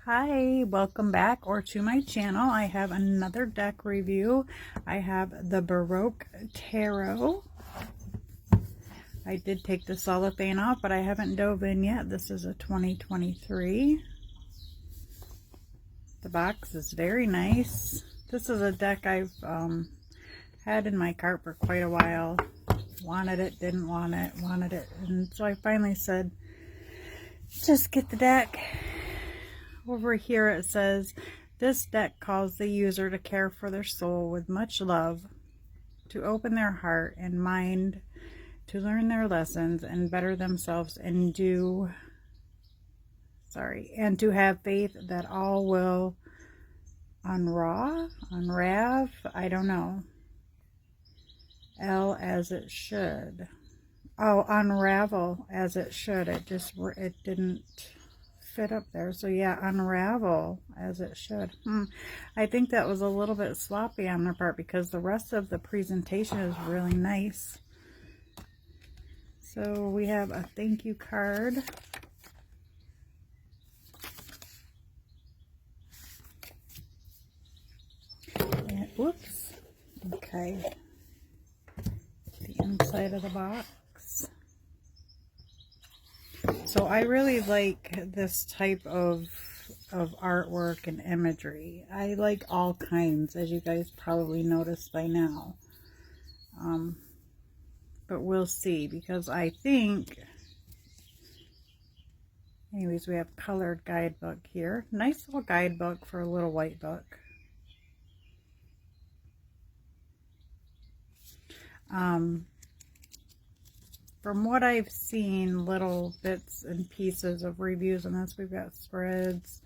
Hi, welcome back or to my channel. I have another deck review. I have the Baroque Tarot. I did take the cellophane off, but I haven't dove in yet. This is a 2023. The box is very nice. This is a deck I've had in my cart for quite a while. Wanted it, didn't want it, wanted it. And so I finally said, just get the deck. Over here it says, this deck calls the user to care for their soul with much love, to open their heart and mind, to learn their lessons and better themselves and to have faith that all will unravel, I don't know, as it should. Oh, unravel as it should. It didn't fit up there. So yeah, unravel as it should. I think that was a little bit sloppy on their part because the rest of the presentation is really nice. So we have a thank you card. And, whoops. Okay. The inside of the box. So I really like this type of artwork and imagery. I like all kinds, as you guys probably noticed by now. But we'll see, because I think, anyways, we have colored guidebook here. Nice little guidebook for a little white book. From what I've seen, little bits and pieces of reviews on this, we've got spreads.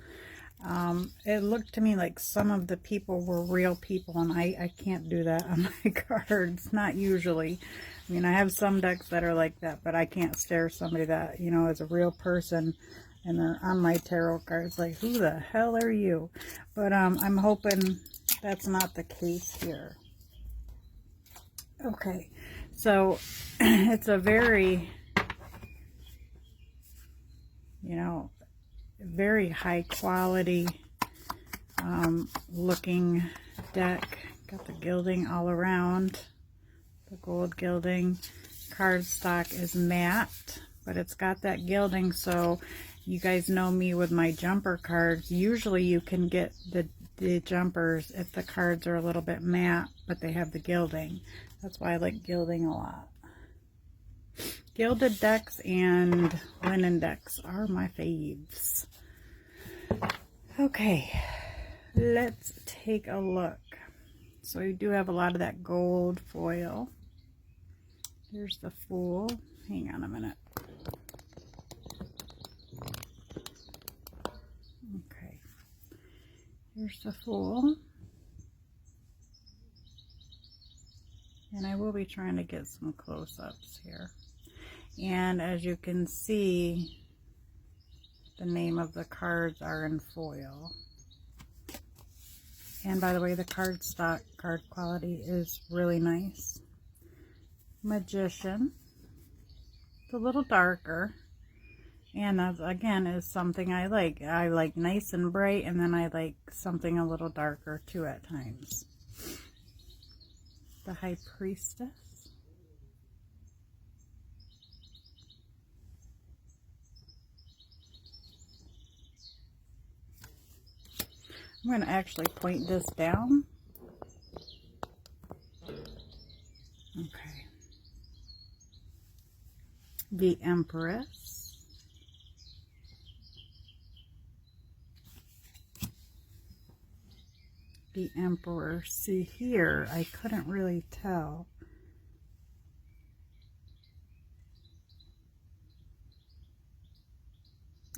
It looked to me like some of the people were real people, and I can't do that on my cards, not usually. I mean, I have some decks that are like that, but I can't stare somebody that, you know, is a real person, and they're on my tarot cards, like, who the hell are you? But I'm hoping that's not the case here. Okay, so it's a very, you know, very high quality looking deck. Got the gilding all around, the gold gilding. Cardstock is matte, but it's got that gilding. So you guys know me with my jumper cards. Usually you can get the jumpers if the cards are a little bit matte, but they have the gilding. That's why I like gilding a lot. Gilded decks and linen decks are my faves. Okay, let's take a look. So we do have a lot of that gold foil. Here's the Fool. Hang on a minute. Okay, here's the Fool. And I will be trying to get some close-ups here. And as you can see, the name of the cards are in foil. And by the way, the cardstock card quality is really nice. Magician. It's a little darker. And that, again, is something I like. I like nice and bright, and then I like something a little darker too at times. The High Priestess. I'm going to actually point this down. Okay. The Empress. The Emperor. See here, I couldn't really tell.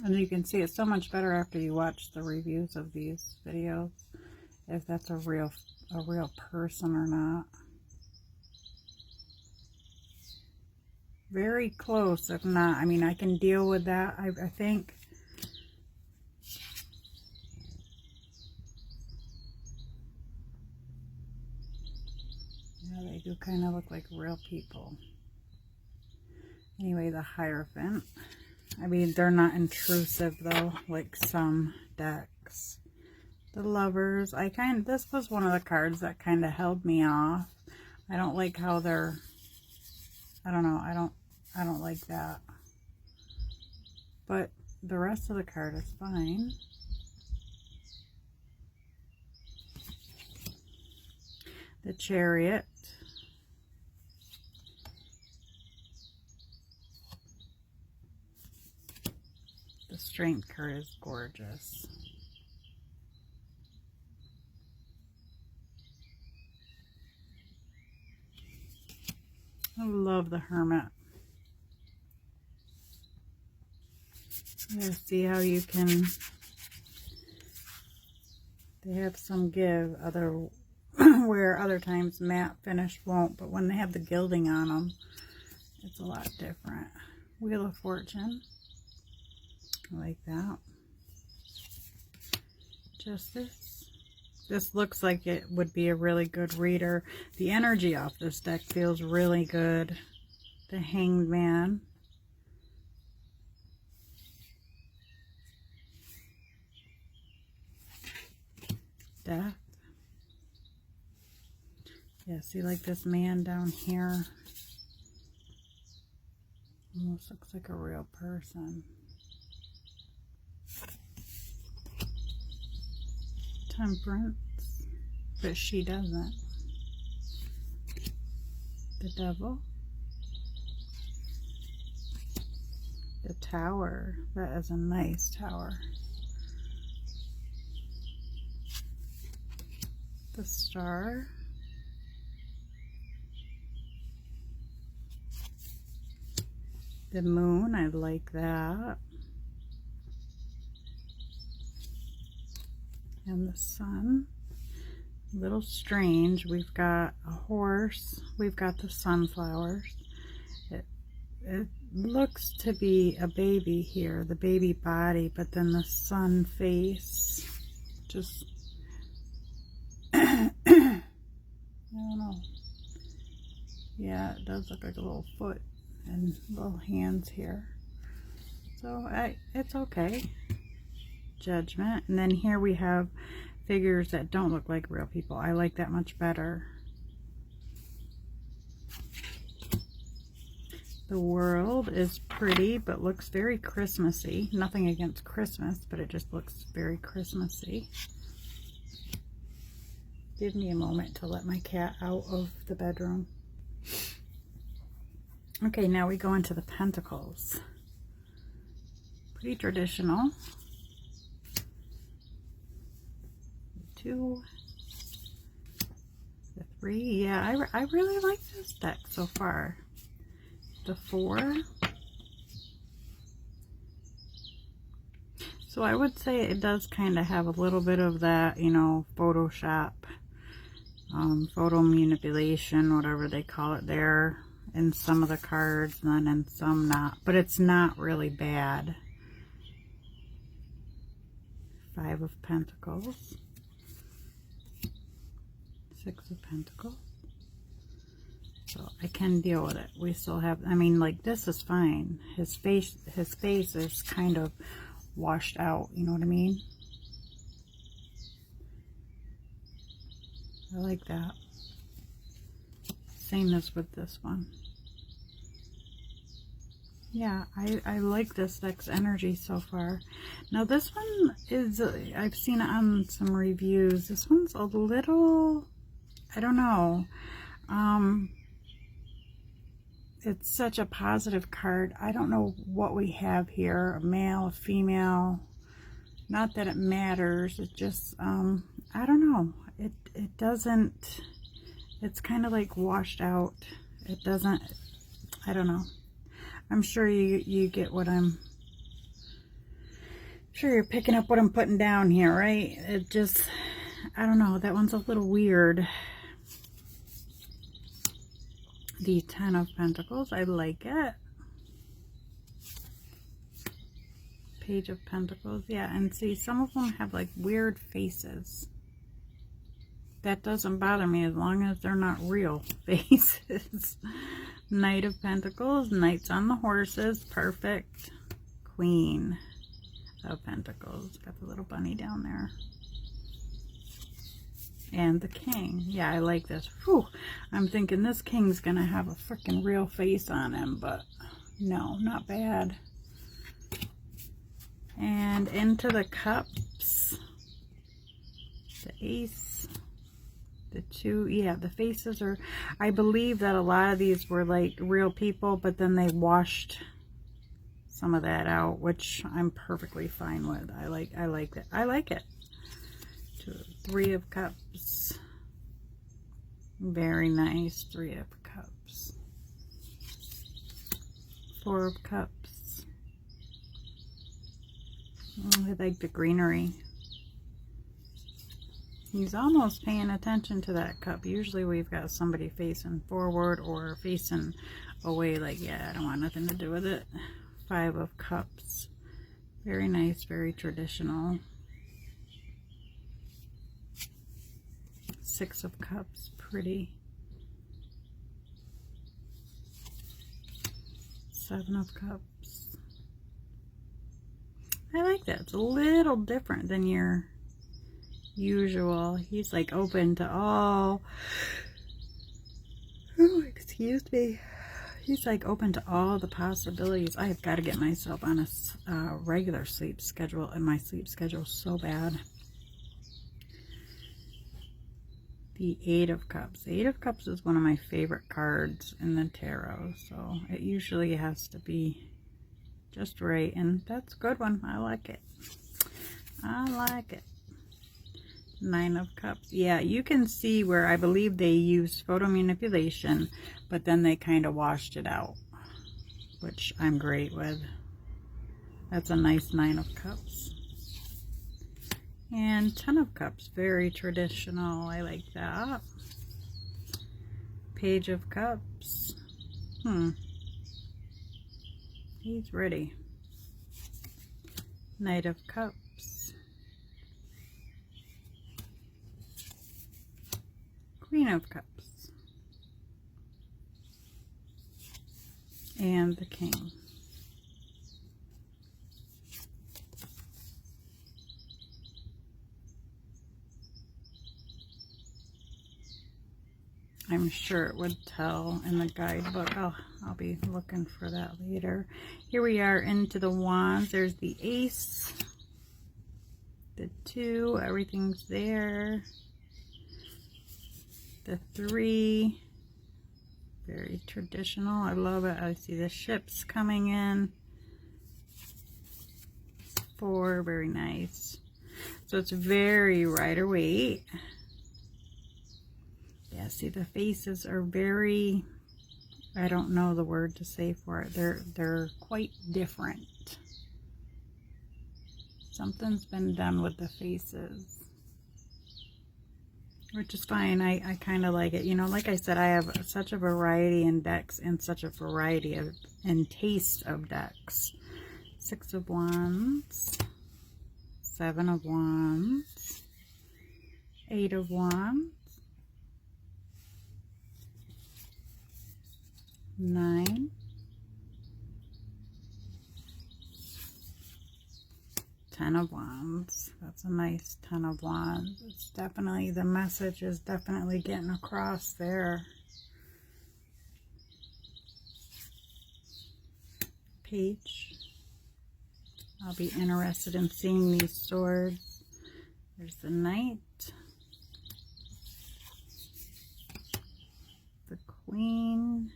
And you can see it's so much better after you watch the reviews of these videos, if that's a real person or not. Very close, if not. I mean, I can deal with that, I think. Yeah, they do kind of look like real people. Anyway, the Hierophant. I mean, they're not intrusive though, like some decks. The Lovers, this was one of the cards that kind of held me off. I don't like how they're, I don't know, I don't like that. But the rest of the card is fine. The Chariot. The Strength card is gorgeous. I love the Hermit. Yeah, see how you can, they have some give where other times matte finish won't, but when they have the gilding on them, it's a lot different. Wheel of Fortune. I like that. Justice. This looks like it would be a really good reader. The energy off this deck feels really good. The Hanged Man. Death. Yeah, see, like this man down here almost looks like a real person. Temperance, but she doesn't. The Devil. The Tower. That is a nice tower. The Star. The Moon, I like that. And the Sun. A little strange. We've got a horse. We've got the sunflowers. It looks to be a baby here, the baby body, but then the sun face just I don't know. Yeah, it does look like a little foot and little hands here. So it's okay. Judgment. And then here we have figures that don't look like real people. I like that much better. The World is pretty, but looks very Christmassy. Nothing against Christmas, but it just looks very Christmassy. Give me a moment to let my cat out of the bedroom. Okay, now we go into the Pentacles. Pretty traditional. 2, the 3. Yeah, I really like this deck so far. The 4. So I would say it does kind of have a little bit of that, you know, Photoshop, photo manipulation, whatever they call it there, in some of the cards, and then in some not. But it's not really bad. 5 of Pentacles. 6 of Pentacles. So I can deal with it. We still have, I mean, like, this is fine. His face is kind of washed out, you know what I mean? I like that. Same as with this one. Yeah, I like this deck's energy so far. Now this one is, I've seen it on some reviews. This one's a little, I don't know. It's such a positive card. I don't know what we have here, a male, a female. Not that it matters. It just, I don't know. It doesn't, it's kind of like washed out. It doesn't, I don't know. I'm sure you get what sure you're picking up what I'm putting down here, right? It just, I don't know. That one's a little weird. The 10 of Pentacles, I like it. Page of Pentacles, yeah, and see, some of them have like weird faces. That doesn't bother me as long as they're not real faces. Knight of Pentacles, Knights on the horses, perfect. Queen of Pentacles. Got the little bunny down there. And the King. Yeah, I like this. Whew. I'm thinking this King's gonna have a freaking real face on him, but no, not bad. And into the Cups. The Ace. The 2. Yeah, the faces are... I believe that a lot of these were like real people, but then they washed some of that out, which I'm perfectly fine with. I like it. I like it. 3 of Cups. Very nice. 3 of Cups. 4 of Cups. Oh, I like the greenery. He's almost paying attention to that cup. Usually we've got somebody facing forward or facing away like, yeah, I don't want nothing to do with it. 5 of Cups. Very nice, very traditional. 6 of Cups, pretty. 7 of Cups. I like that. It's a little different than your usual. He's like open to all. Oh, excuse me. He's like open to all the possibilities. I've got to get myself on a regular sleep schedule, and my sleep schedule is so bad. The 8 of Cups. 8 of Cups is one of my favorite cards in the tarot, so it usually has to be just right, and that's a good one. I like it. I like it. 9 of Cups. Yeah, you can see where I believe they used photo manipulation, but then they kind of washed it out, which I'm great with. That's a nice 9 of Cups. And 10 of Cups, very traditional. I like that. Page of Cups. He's ready. Knight of Cups. Queen of Cups. And the King. I'm sure it would tell in the guidebook. I'll be looking for that later. Here we are into the Wands. There's the Ace, the 2, everything's there. The 3, very traditional. I love it. I see the ships coming in. 4, very nice. So it's very Rider-Waite. Yeah, see the faces are very, I don't know the word to say for it. They're quite different. Something's been done with the faces, which is fine. I kind of like it. You know, like I said, I have such a variety in decks and such a variety of and taste of decks. 6 of Wands, 7 of Wands, 8 of Wands, 9, 10 of Wands. That's a nice 10 of Wands. It's definitely, the message is definitely getting across there. Page. I'll be interested in seeing these swords. There's the Knight. The Queen.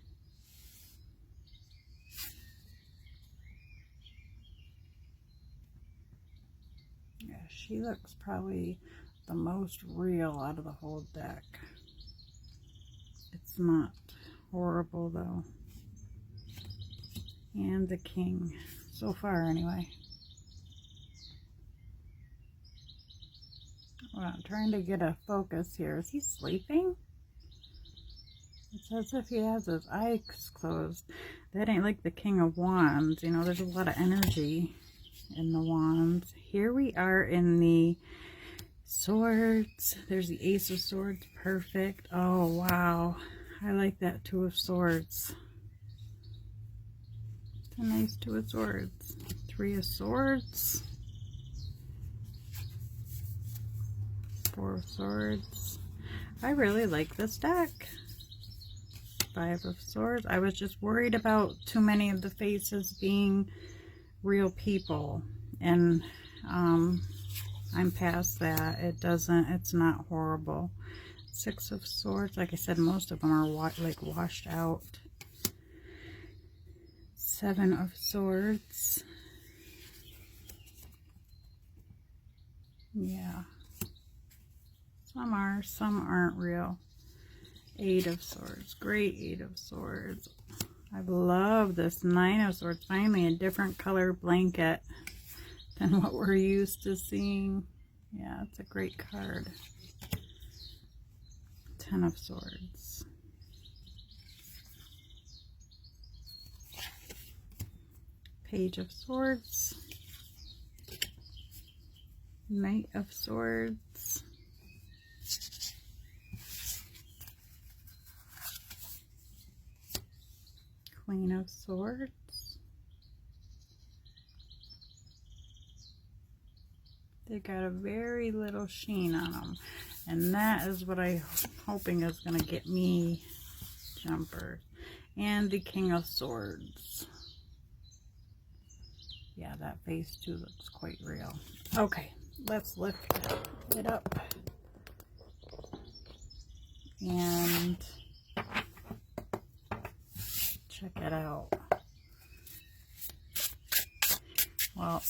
Yeah, she looks probably the most real out of the whole deck. It's not horrible though. And the King, so far anyway. Well, I'm trying to get a focus here. Is he sleeping? It's as if he has his eyes closed. That ain't like the King of Wands. You know, there's a lot of energy in the Wands. Here we are in the Swords. There's the Ace of Swords. Perfect. Oh, wow. I like that 2 of Swords. It's a nice 2 of Swords. Three of Swords, Four of Swords. I really like this deck. Five of Swords. I was just worried about too many of the faces being real people, and I'm past that. It's not horrible. Six of Swords. Like I said, most of them are washed out. Seven of Swords. Yeah. Some are, some aren't real. Eight of Swords. Great Eight of Swords. I love this Nine of Swords. Finally, a different color blanket than what we're used to seeing. Yeah, it's a great card. Ten of Swords. Page of Swords. Knight of Swords. Queen of Swords. They got a very little sheen on them, and that is what I'm hoping is going to get me jumpers. And the King of Swords. Yeah, that face too looks quite real. Okay, let's lift it up and check it out. Well,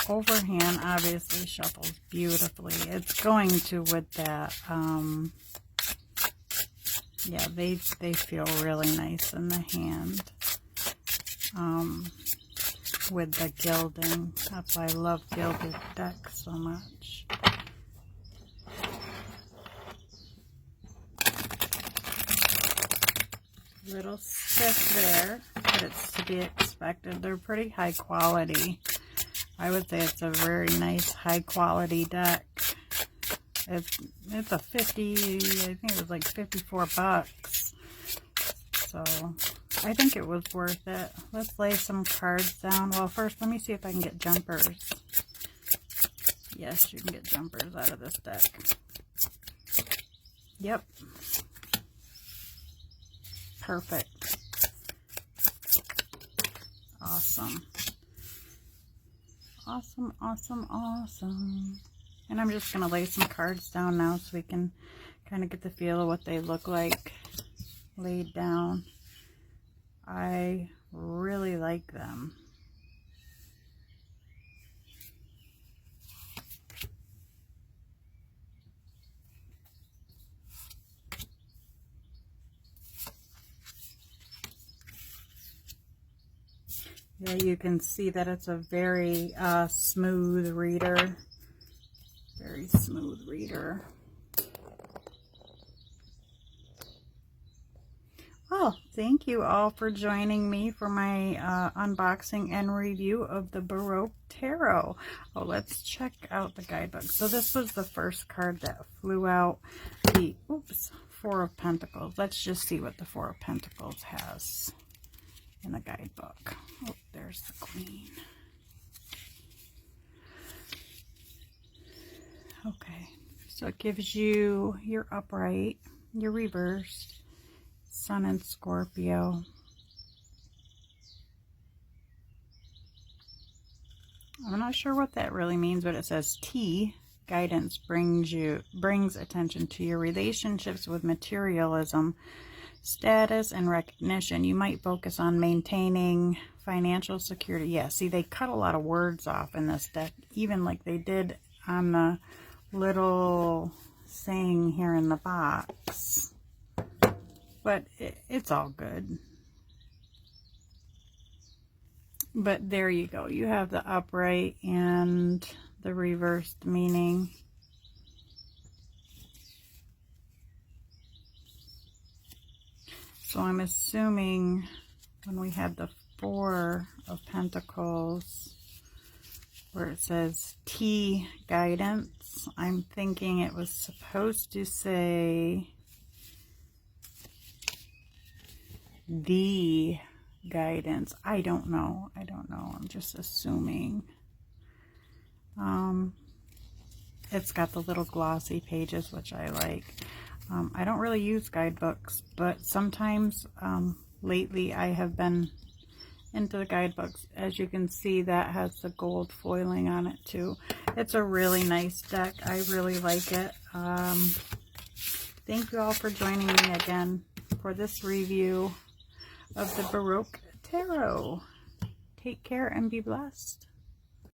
overhand obviously shuffles beautifully. It's going to with that. Yeah, they feel really nice in the hand. With the gilding. That's why I love gilded decks so much. Little stiff there, but it's to be expected. They're pretty high quality. I would say it's a very nice high quality deck. It's a 50, I think it was like 54 bucks. So I think it was worth it. Let's lay some cards down. Well, first let me see if I can get jumpers. Yes, you can get jumpers out of this deck. Yep. Perfect. Awesome. Awesome, awesome, awesome. And I'm just going to lay some cards down now so we can kind of get the feel of what they look like laid down. I really like them. Yeah, you can see that it's a very smooth reader. Very smooth reader. Well, thank you all for joining me for my unboxing and review of the Baroque Tarot. Oh, let's check out the guidebook. So this was the first card that flew out. The, oops, Four of Pentacles. Let's just see what the Four of Pentacles has in the guidebook. Oh, there's the Queen. Okay, so it gives you your upright, your reversed, Sun and Scorpio. I'm not sure what that really means, but it says T, guidance brings attention to your relationships with materialism, status, and recognition. You might focus on maintaining financial security. Yeah, see, they cut a lot of words off in this deck, even like they did on the little saying here in the box. But it's all good. But there you go. You have the upright and the reversed meaning. So I'm assuming when we had the Four of Pentacles, where it says T guidance, I'm thinking it was supposed to say the guidance. I don't know. I don't know. I'm just assuming. It's got the little glossy pages, which I like. I don't really use guidebooks, but sometimes lately I have been into the guidebooks. As you can see, that has the gold foiling on it too. It's a really nice deck. I really like it. Thank you all for joining me again for this review of the Baroque Tarot. Take care and be blessed.